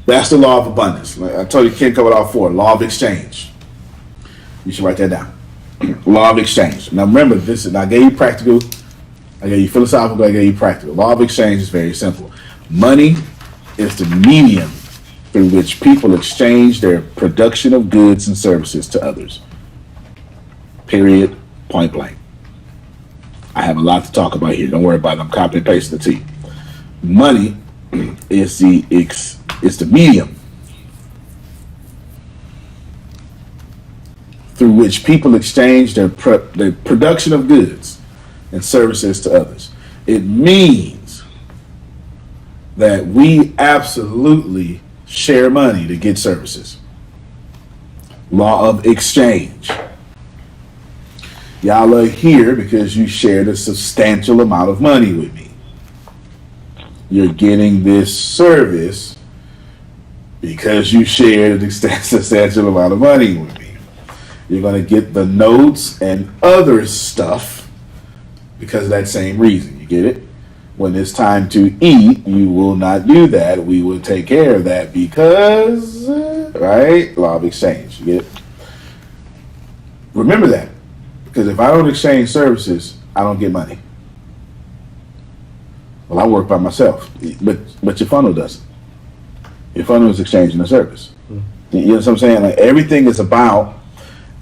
That's the law of abundance. Like I told you, can't cover all four. Law of exchange. You should write that down. Law of exchange. Now remember, this is, I gave you practical, I gave you philosophical, I gave you practical. Law of exchange is very simple. Money is the medium through which people exchange their production of goods and services to others. Period. Point blank. I have a lot to talk about here. Don't worry about it. I'm copying and pasting it to you. Money is the medium through which people exchange their production of goods and services to others. It means that we absolutely share money to get services. Law of exchange. Y'all are here because you shared a substantial amount of money with me. You're getting this service because you shared a substantial amount of money with me. You're going to get the notes and other stuff because of that same reason. You get it? When it's time to eat, you will not do that. We will take care of that because, right? Law of exchange. You get it? Remember that. Because if I don't exchange services, I don't get money. Well, I work by myself, but your funnel doesn't. Your funnel is exchanging a service. You know what I'm saying? Like everything is about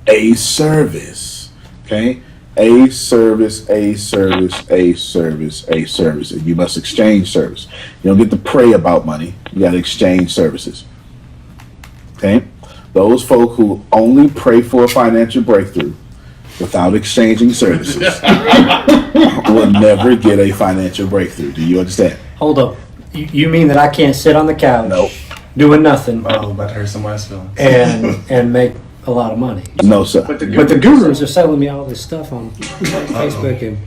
a service. Okay? A service, a service, a service, a service. And you must exchange service. You don't get to pray about money. You got to exchange services. Okay? Those folk who only pray for a financial breakthrough without exchanging services will never get a financial breakthrough. Do you understand? Hold up. You mean that I can't sit on the couch Nope. doing nothing I was about to hurt somebody's feelings. and make a lot of money? No, sir. But the gurus are selling me all this stuff on Facebook and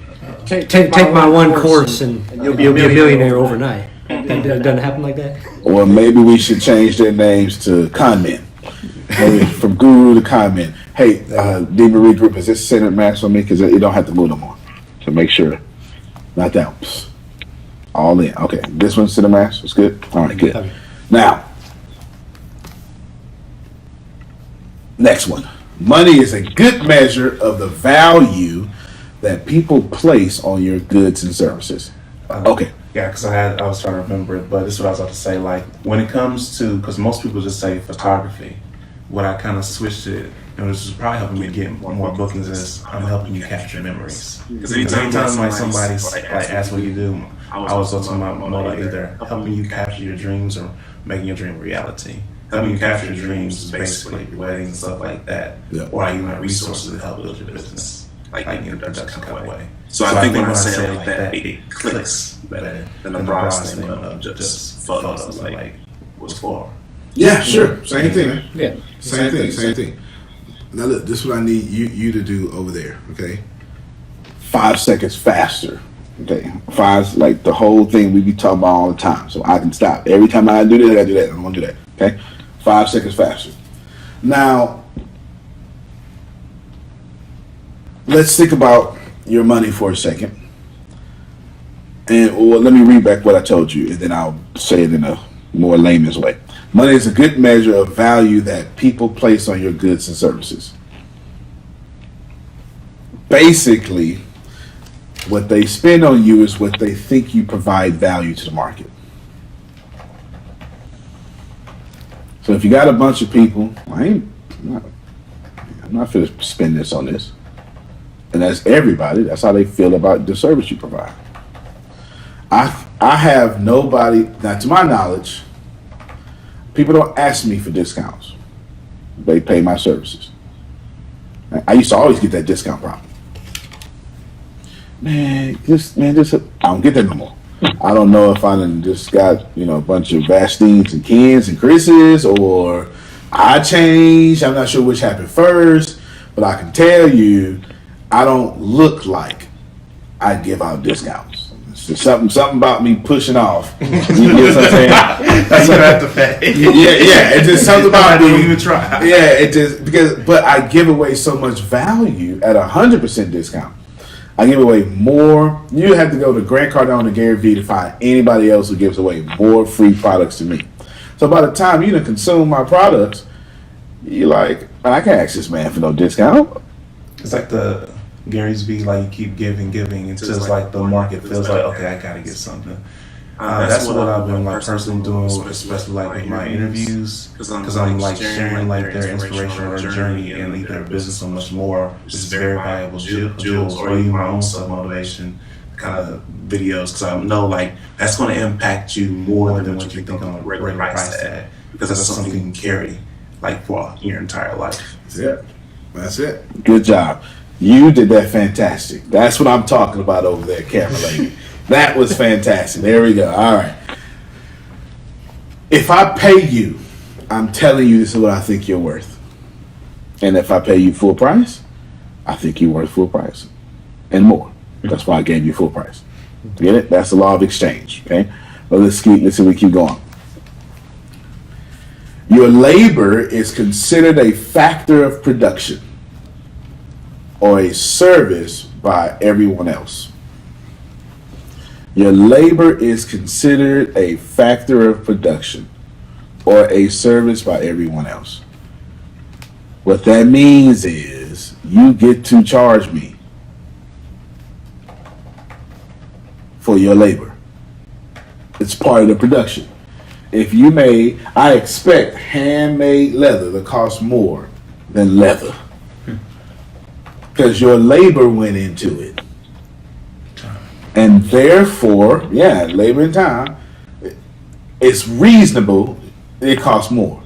take my one course and you'll be a millionaire overnight. It doesn't happen like that. Or maybe we should change their names to con men. Maybe from guru to con men. Hey, D. Marie Group, is this centered max on me? Because you don't have to move no more. So make sure. Not that one. Psst. All in. Okay. This one's centered max. It's good? All right, good. Okay. Now, next one. Money is a good measure of the value that people place on your goods and services. Okay. Yeah, because I was trying to remember it, but this is what I was about to say. Like, when it comes to, because most people just say photography, what I kind of switched it, and which is probably helping me get more bookings, is I'm helping you capture memories. Because anytime like somebody's like asks what you do, I was talking about more like either helping you capture your dreams or making your dream a reality. Helping you capture your dreams is basically your weddings and stuff like that, Yeah. or I use resources to help build your business, like in a production kind of way. So I think when I say it like that, it clicks better than the broad statement of just photos, like what's for. Yeah, sure. Same thing, man. Yeah. Same thing. Now look, this is what I need you to do over there, okay? 5 seconds faster. Okay. 5, like the whole thing we be talking about all the time. So I can stop. Every time I do this, I gotta do that. I'm gonna do that. Okay? 5 seconds faster. Now let's think about your money for a second. And let me read back what I told you, and then I'll say it in a more layman's way. Money is a good measure of value that people place on your goods and services. Basically, what they spend on you is what they think you provide value to the market. So if you got a bunch of people, I'm not going to spend this on this. And that's everybody. That's how they feel about the service you provide. I have nobody, now to my knowledge, people don't ask me for discounts. They pay my services. I used to always get that discount problem. Man, I don't get that no more. I don't know if I done just got, a bunch of Vastines and Kens and Chris's, or I changed. I'm not sure which happened first, but I can tell you, I don't look like I give out discounts. It's just something about me pushing off. You get what I'm saying? That's what I have to pay. Yeah. It's just something about I me. don't even try. Yeah, it just but I give away so much value at 100% discount. I give away more. You have to go to Grant Cardone or Gary Vee to find anybody else who gives away more free products to me. So by the time you done consume my products, you're like, man, I can't ask this man for no discount. It's like the Gary's V, like you keep giving until it's like the market feels like, okay, I gotta get something. That's what I've been like personally doing, especially like with my interviews, because I'm like sharing like their inspiration or their journey and like their business and much more, which is very valuable jewels, or even my own self motivation kind of videos, because I know like that's going to impact you more than what you think on a regular price tag, because that's something you can carry like for your entire life. That's it. Good job. You did that fantastic. That's what I'm talking about over there, camera lady. That was fantastic. There we go. All right. If I pay you, I'm telling you this is what I think you're worth. And if I pay you full price, I think you're worth full price and more. That's why I gave you full price. Get it? That's the law of exchange. Okay. Well, let's see. We keep going. Your labor is considered a factor of production or a service by everyone else. Your labor is considered a factor of production or a service by everyone else. What that means is you get to charge me for your labor. It's part of the production. If you I expect handmade leather to cost more than leather because your labor went into it. And therefore, labor and time, it's reasonable, it costs more.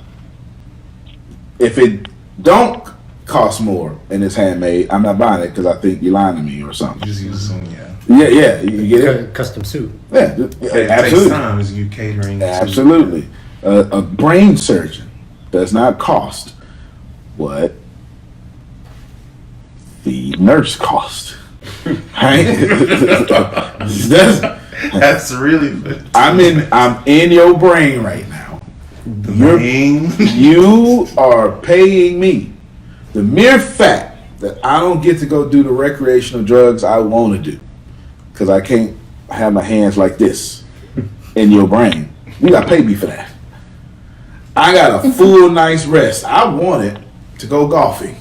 If it don't cost more and it's handmade, I'm not buying it because I think you're lying to me or something. You just use some, Yeah, you get it? Custom suit. Yeah, It absolutely. takes time as you catering. Absolutely. A brain surgeon does not cost what the nurse cost. Right? That's really good. I'm in your brain right now. You are paying me. The mere fact that I don't get to go do the recreational drugs I want to do because I can't have my hands like this in your brain. You got to pay me for that. I got a full night's rest. I wanted to go golfing,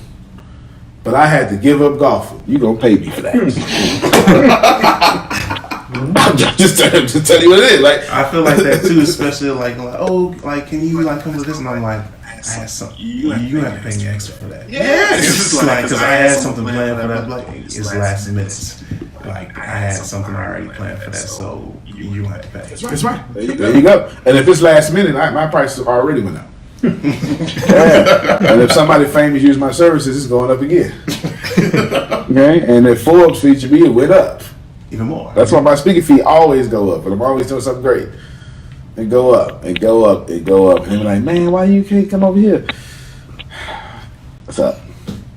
but I had to give up golfing. You gonna pay me for that? I'm just tell you what it is. Like I feel like that too, especially like can you like come to this? And I'm like, I had something. You have to pay me extra for that. Yes. It's just like because I had something planned for that. Like it's last minute. Like I had something already planned for that, so you have to pay. That's right. There you go. And if it's last minute, my prices already went up. And if somebody famous use my services, it's going up again. Okay. And if Forbes feature me, it went up even more. That's why my speaking fee always go up, and I'm always doing something great. And go up, and go up, and go up. And they're like, man, why you can't come over here? What's up?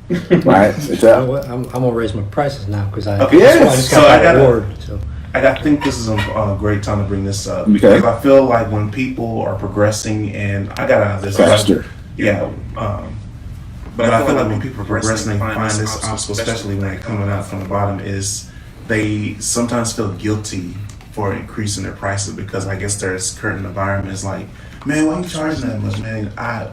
Right? It's up. I'm gonna raise my prices now because I just So got my award. So I think this is a great time to bring this up Okay. because I feel like when people are progressing, and I got out of this Faster. But I feel like when people are progressing, they find this obstacle, especially when they're coming out from the bottom, is they sometimes feel guilty for increasing their prices because I guess their current environment is like, man, why are you charging that much, man? I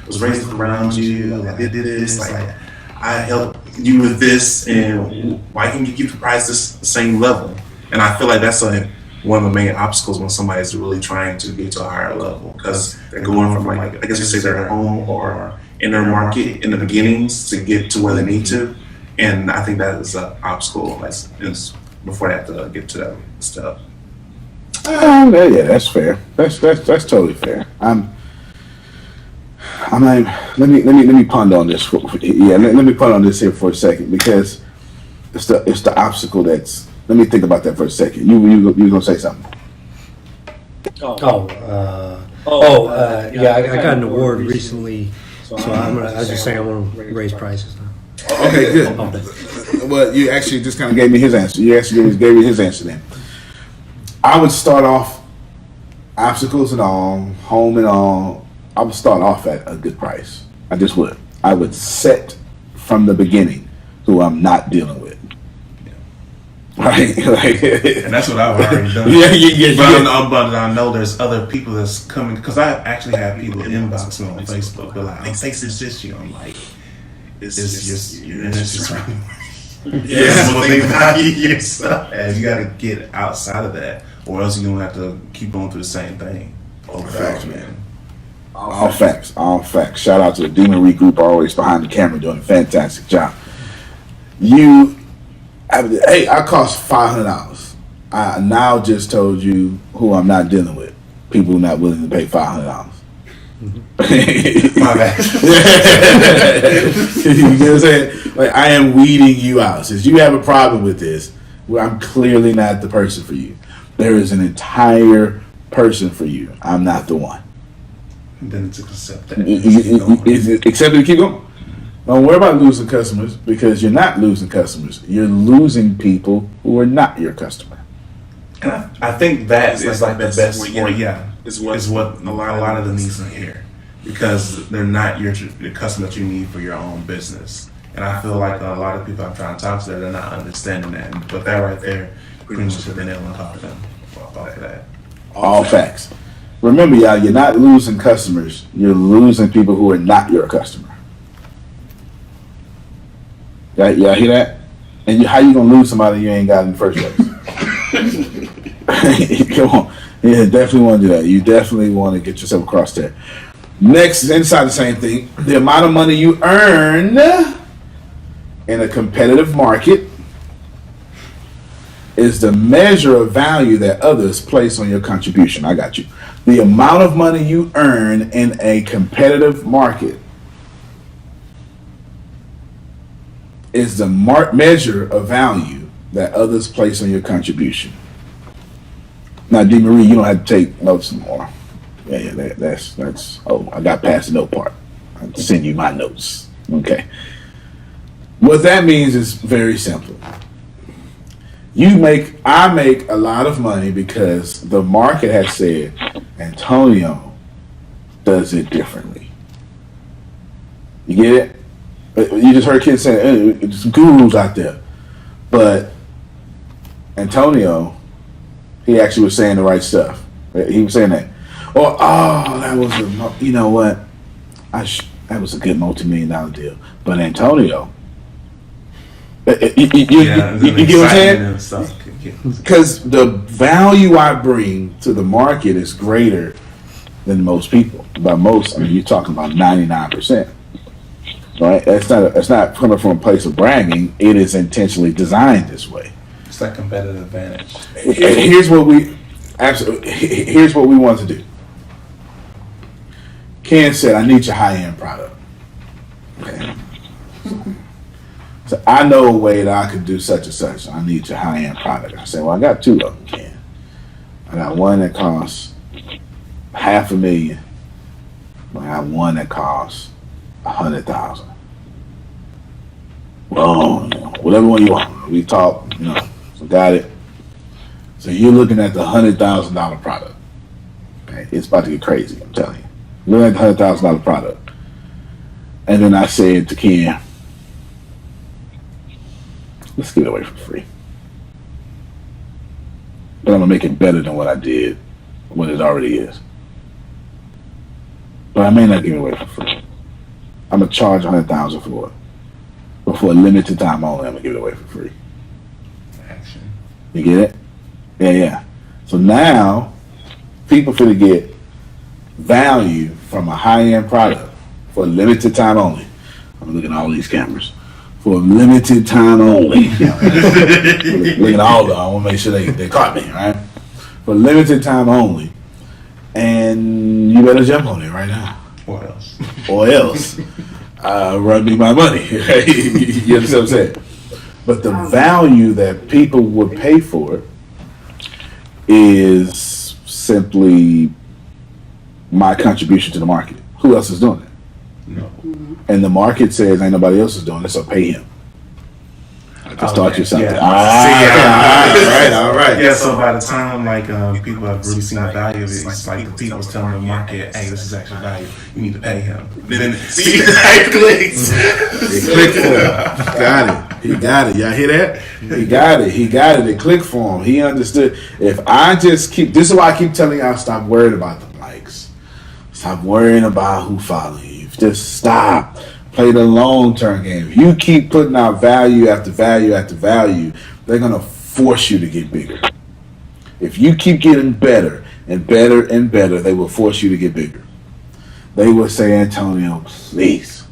was raised around you, like, I did this, like I helped you with this, and why can't you keep the price the same level? And I feel like that's one of the main obstacles when somebody's really trying to get to a higher level because they're going from like I guess you say they're at home or in their market in the beginnings to get to where they need to, and I think that is an obstacle is before they have to get to that step. Yeah, that's fair. That's totally fair. I'm like, let me ponder on this. Let me ponder on this here for a second because it's the obstacle that's. Let me think about that for a second. You gonna say something? I got an award recently, so I was just saying I'm gonna raise prices now. Okay, good. Well, you actually just kind of gave me his answer. You actually gave me his answer then. I would start off obstacles and all, home and all. I would start off at a good price. I just would. I would set from the beginning who I'm not dealing with. Right? Like, And that's what I've already done. But I know there's other people that's coming, because I actually have people inbox me on Facebook. They're like, "I'm facing this issue." I'm like, "It's just your interest running." Yeah, one thing about yourself, and you got to get outside of that, or else you're gonna have to keep going through the same thing. Facts, man. All facts. Shout out to the D. Marie Group, always behind the camera, doing a fantastic job. Hey, I cost $500. I now just told you who I'm not dealing with. People who are not willing to pay $500. My bad. You know what I'm saying? Like, I am weeding you out. Since you have a problem with this, well, I'm clearly not the person for you. There is an entire person for you. I'm not the one. Then it's accept that. Accept it and keep going. Don't worry about losing customers, because you're not losing customers. You're losing people who are not your customer. And I think that is like the best way. Yeah, is what a lot of them needs to hear, because they're not your customer that you need for your own business. And I feel like a lot of people I'm trying to talk to, they're not understanding that. But that right there, pretty much hit the nail on top of them. Off of that. All facts. Remember, y'all, you're not losing customers. You're losing people who are not your customer. Y'all hear that? And how you gonna lose somebody you ain't got in the first place? Come on. Yeah, definitely want to do that. You definitely want to get yourself across there. Next, inside the same thing, the amount of money you earn in a competitive market is the measure of value that others place on your contribution. I got you. The amount of money you earn in a competitive market is the measure of value that others place on your contribution. Now, D. Marie, you don't have to take notes anymore. Yeah, that's. Oh, I got past the note part. I'll send you my notes. Okay. What that means is very simple. I make a lot of money because the market has said Antonio does it differently. You get it? You just heard kids saying, there's some gurus out there. But Antonio, he actually was saying the right stuff. He was saying that. That was you know what? That was a good multi-million-dollar deal. But Antonio, you get what I'm saying? Because the value I bring to the market is greater than most people. By most, I mean, you're talking about 99%. Right? That's not coming from a place of bragging. It is intentionally designed this way. It's that competitive advantage. Here's what we want to do. Ken said, "I need your high-end product." Okay. So I know a way that I could do such and such. I need your high-end product. I said, "Well, I got two of them, Ken. I got one that costs $500,000. I got one that costs $100,000. Well, whatever one you want. We talk, so got it. So you're looking at the $100,000 product. Okay, it's about to get crazy, I'm telling you. Looking at the $100,000 product. And then I said to Ken, let's give it away for free. But I'm gonna make it better than what I did when it already is. But I may not give it away for free. I'm gonna charge $100,000 for it. But for a limited time only, I'm gonna give it away for free. Action. You get it? Yeah. So now, people finna get value from a high-end product for a limited time only. I'm looking at all these cameras. For a limited time only. Look at all of them. I wanna make sure they caught me, right? For a limited time only. And you better jump on it right now. Or else. Run me my money. Right? You understand what I'm saying? But the value that people would pay for it is simply my contribution to the market. Who else is doing it? No. And the market says ain't nobody else is doing it, so pay him. to start you something. Yeah. All right. Yeah, so by the time people have really seen the value of it, it's like the people was telling the market, hey, this is actual value. You need to pay him. Then see the clicks. It clicked for him. Got it. He got it. Y'all hear that? He got it. It clicked for him. He understood. If I just this is why I keep telling y'all, stop worrying about the likes. Stop worrying about who follow you. Just stop. Play the long-term game. If you keep putting out value after value after value, they're going to force you to get bigger. If you keep getting better and better and better, they will force you to get bigger. They will say, Antonio, please,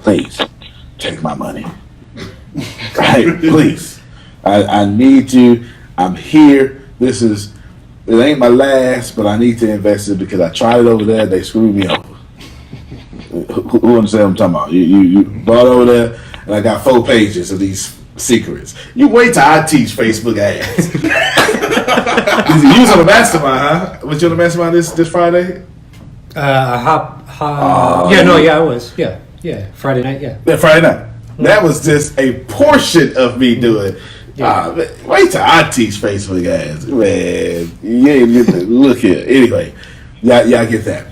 take my money. Right? Please. I need you. I'm here. It ain't my last, but I need to invest it because I tried it over there. They screwed me over. Who understand what I'm talking about? You brought over there, and I got 4 pages of these secrets. You wait till I teach Facebook ads. You was on the mastermind, huh? Was you on the mastermind this Friday? I was. Yeah. Friday night, yeah. Yeah, Friday night. That was just a portion of me doing. Wait till I teach Facebook ads, man. Look here. Anyway, y'all get that.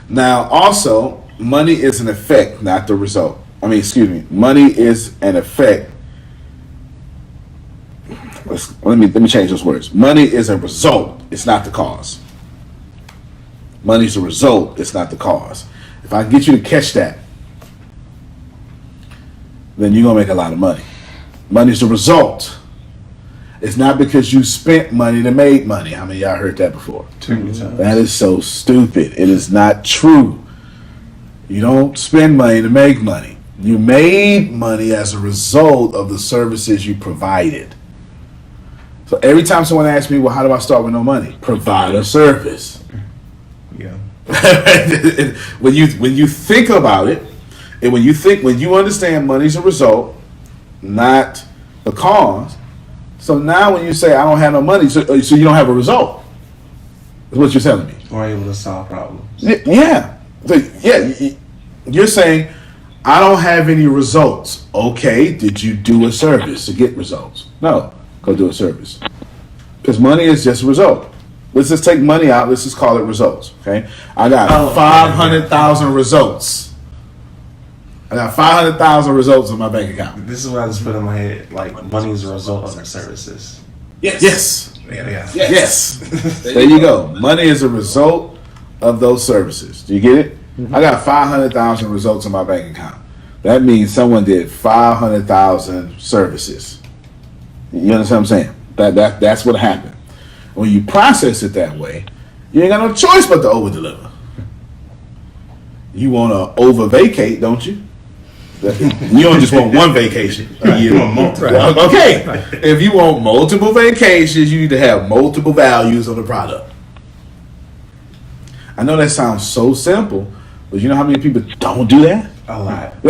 Now, also, money is an effect, not the result. Money is an effect. Let me change those words. Money is a result. It's not the cause. Money is a result. It's not the cause. If I can get you to catch that, then you're gonna make a lot of money. Money is the result. It's not because you spent money to make money. How many of y'all heard that before? Too many times. That is so stupid. It is not true. You don't spend money to make money. You made money as a result of the services you provided. So every time someone asks me, well, how do I start with no money? Provide a service. Yeah. When you think about it, and when you understand money's a result, not the cause. So now when you say I don't have no money, so you don't have a result. Is what you're telling me. Or able to solve problems. Yeah. You're saying I don't have any results. Okay, did you do a service to get results? No, go do a service. Because money is just a result. Let's just take money out. Let's just call it results. Okay, I got 500,000 results. I got 500,000 results in my bank account. This is what I just put in my head. Like, money is a result of their services. Yes. Yeah. Yes. There you go. Money is a result of those services. Do you get it? I got 500,000 results in my bank account. That means someone did 500,000 services. You understand what I'm saying? That's what happened. When you process it that way, you ain't got no choice but to over deliver. You want to over vacate, don't you? You don't just want one vacation. You want multiple. Okay. If you want multiple vacations, you need to have multiple values on the product. I know that sounds so simple, but you know how many people don't do that? A lot.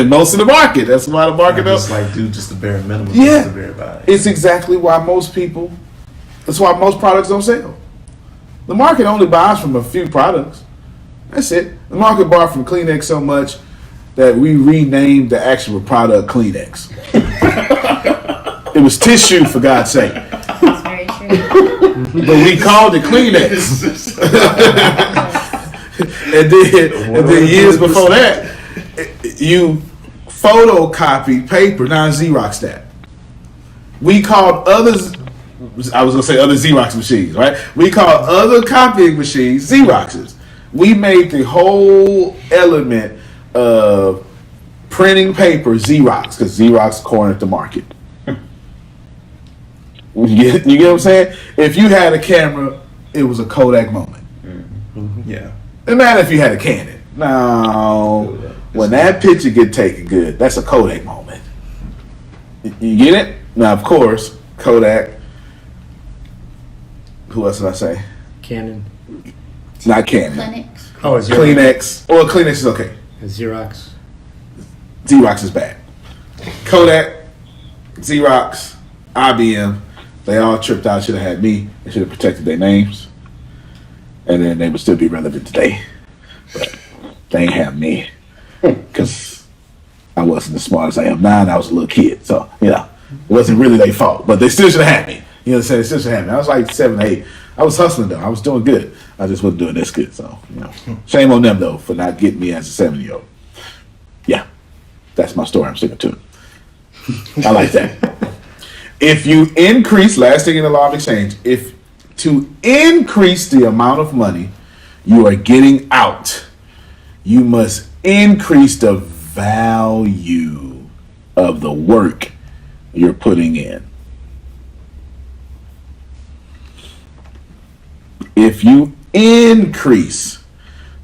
Most of the market. That's why the market Just do just the bare minimum. Yeah. Just to everybody. It's exactly why that's why most products don't sell. The market only buys from a few products. That's it. The market bought from Kleenex so much that we renamed the actual product Kleenex. It was tissue, for God's sake. That's very true. But we called it Kleenex. and then years before that, you photocopied paper, not Xerox that. We called other Xerox machines, right? We called other copying machines Xeroxes. We made the whole element of printing paper Xerox, because Xerox cornered the market. You get what I'm saying? If you had a camera, it was a Kodak moment. Yeah. It matter if you had a Canon. No, when that picture get taken good, that's a Kodak moment. You get it? Now, of course, Kodak. Who else did I say? Canon. It's not Canon. Clinics. Oh, it's Kleenex. Well, Kleenex is okay. Xerox. Xerox is bad. Kodak, Xerox, IBM, they all tripped out. Should have had me. They should have protected their names. And then they would still be relevant today. But they ain't have me. Because I wasn't as smart as I am now, and I was a little kid. So, it wasn't really their fault. But they still should have had me. You know what I'm saying? They still should have had me. I was like 7, 8. I was hustling, though. I was doing good. I just wasn't doing this good. So, shame on them, though, for not getting me as a 7-year-old. Yeah. That's my story. I'm sticking to it. I like that. If you increase, last thing in the law of exchange, if to increase the amount of money you are getting out, you must increase the value of the work you're putting in. If you increase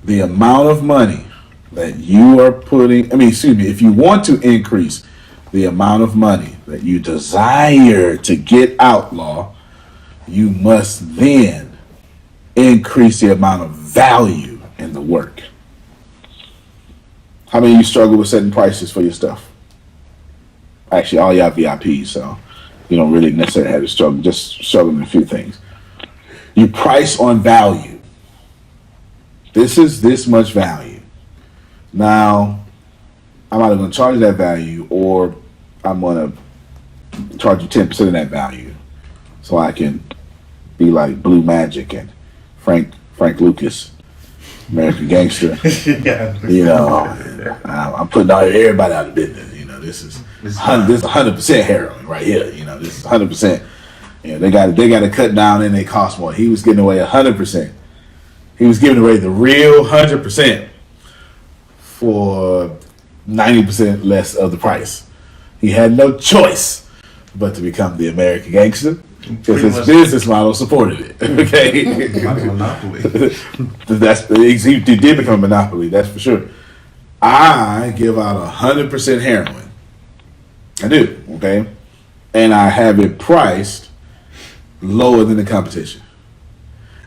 the amount of money that you are putting, if you want to increase the amount of money that you desire to get out, law, you must then increase the amount of value in the work. How many of you struggle with setting prices for your stuff? Actually, all y'all VIPs, so you don't really necessarily have to struggle, just struggling with a few things. You price on value. This is this much value. Now, I'm either going to charge that value or I'm going to charge you 10% of that value so I can be like Blue Magic and Frank Lucas, American Gangster. I'm putting everybody out of business. This is 100% heroin right here. This is 100%. They got to cut down and they cost more. He was giving away 100%. He was giving away the real 100% for 90% less of the price. He had no choice but to become the American Gangster because his business model supported it. Okay, like a monopoly. He did become a monopoly. That's for sure. I give out 100% heroin. I do. Okay, and I have it priced lower than the competition.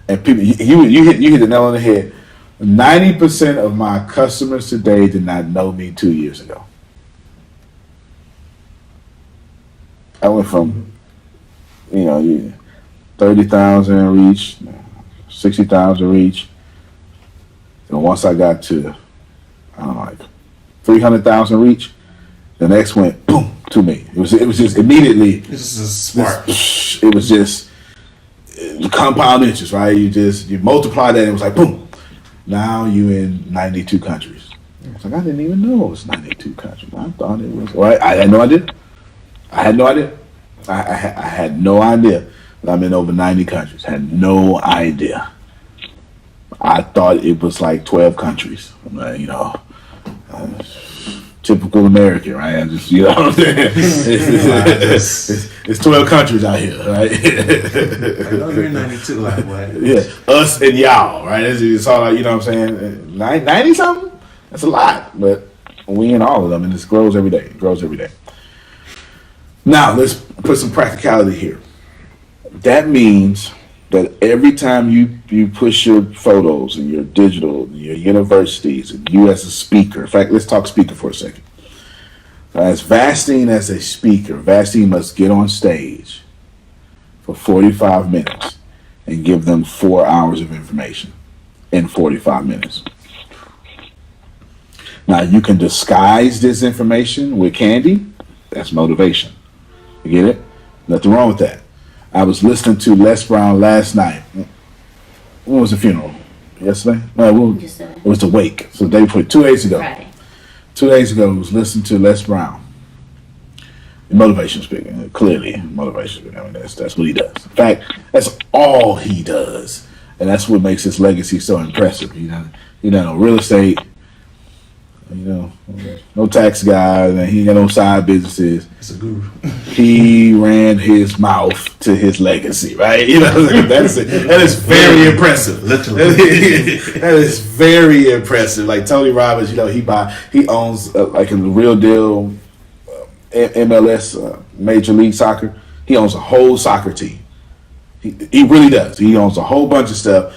And people, you hit the nail on the head. 90% of my customers today did not know me 2 years ago. I went from, 30,000 reach, 60,000 reach. And once I got to, 300,000 reach, the next went boom to me. It was just immediately. This is smart. It was just compound interest, right? You multiply that and it was like boom. Now you in 92 countries. I was like, I didn't even know it was 92 countries. I thought it was. Well, I had no idea. I had no idea that I'm in over 90 countries. Had no idea. I thought it was like 12 countries. Typical American, right? I just, what I'm saying? It's 12 countries out here, right? I know you're in 92, like what? Yeah, us and y'all, right? It's all like, what I'm saying? 90 something? That's a lot, but we in all of them, and this grows every day. It grows every day. Now, let's put some practicality here. That means that every time you push your photos and your digital, and your universities, and you as a speaker, in fact, let's talk speaker for a second. As Vastine as a speaker, Vastine must get on stage for 45 minutes and give them 4 hours of information in 45 minutes. Now, you can disguise this information with candy. That's motivation. You get it? Nothing wrong with that. I was listening to Les Brown last night. When was the funeral? Yesterday? No, it was the wake. So the day before, 2 days ago. Friday. 2 days ago, I was listening to Les Brown. Motivation speaking. Clearly, motivation speaking. That's what he does. In fact, that's all he does. And that's what makes his legacy so impressive. He done no real estate. No tax guy, and he ain't got no side businesses. It's a guru. He ran his mouth to his legacy, right? That is very impressive. Literally. That is very impressive. Like Tony Robbins, he owns like a real deal MLS, Major League Soccer. He owns a whole soccer team. He really does. He owns a whole bunch of stuff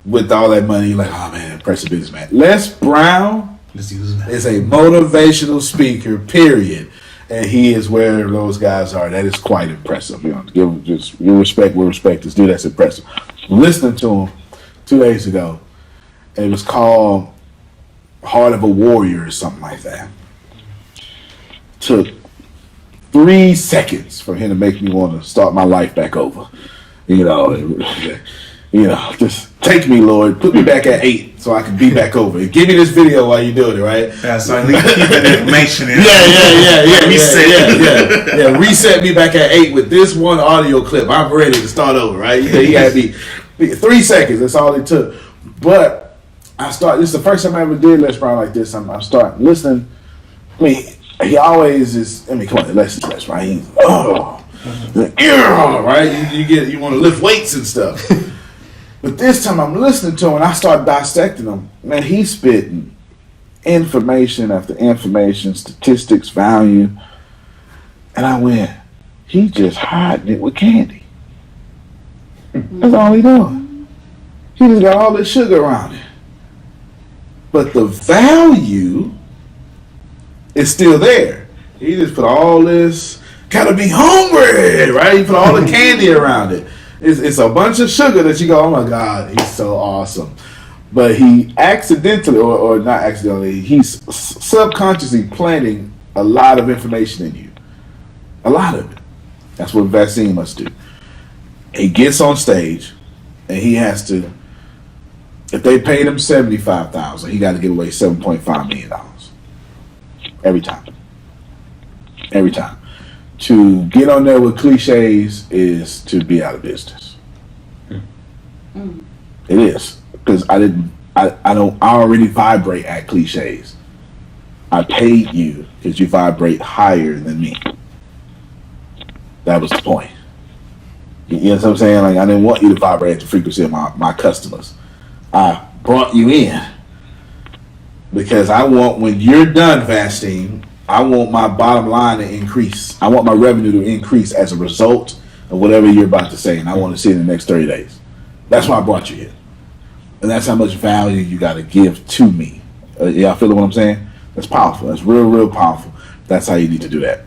with all that money. You're like, oh man, impressive businessman. Les Brown is a motivational speaker, period. And he is where those guys are. That is quite impressive. Give respect where respect is due. That's impressive. Listening to him 2 days ago, and it was called Heart of a Warrior or something like that. took 3 seconds for him to make me want to start my life back over. Just take me, Lord, put me back at 8 so I can be back over. And give me this video while you're doing it, right? Yeah, so at least keep that information in. Yeah. Reset me back at 8 with this one audio clip. I'm ready to start over, right? He had me 3 seconds. That's all it took. But this is the first time I ever did Les Brown like this. I'm starting listening. I mean, he always is. I mean, come on, Les, right? He's right. You want to lift weights and stuff. But this time I'm listening to him and I start dissecting him. Man, he's spitting information after information, statistics, value. And I went, he just hiding it with candy. That's all he doing. He just got all this sugar around it. But the value is still there. He just put all this, gotta be hungry, right? He put all the candy around it. It's a bunch of sugar that you go, oh my God, he's so awesome. But he accidentally, or not accidentally, he's subconsciously planting a lot of information in you. A lot of it. That's what vaccine must do. He gets on stage and he has to, if they paid him $75,000, he got to give away $7.5 million. Every time. Every time. To get on there with cliches is to be out of business. It is. Because I already vibrate at cliches. I paid you because you vibrate higher than me. That was the point. You know what I'm saying? Like, I didn't want you to vibrate at the frequency of my customers. I brought you in because I want, when you're done, Vastine, I want my bottom line to increase. I want my revenue to increase as a result of whatever you're about to say, and I want to see it in the next 30 days. That's why I brought you here. And that's how much value you got to give to me. Y'all feel what I'm saying? That's powerful. That's real, real powerful. That's how you need to do that.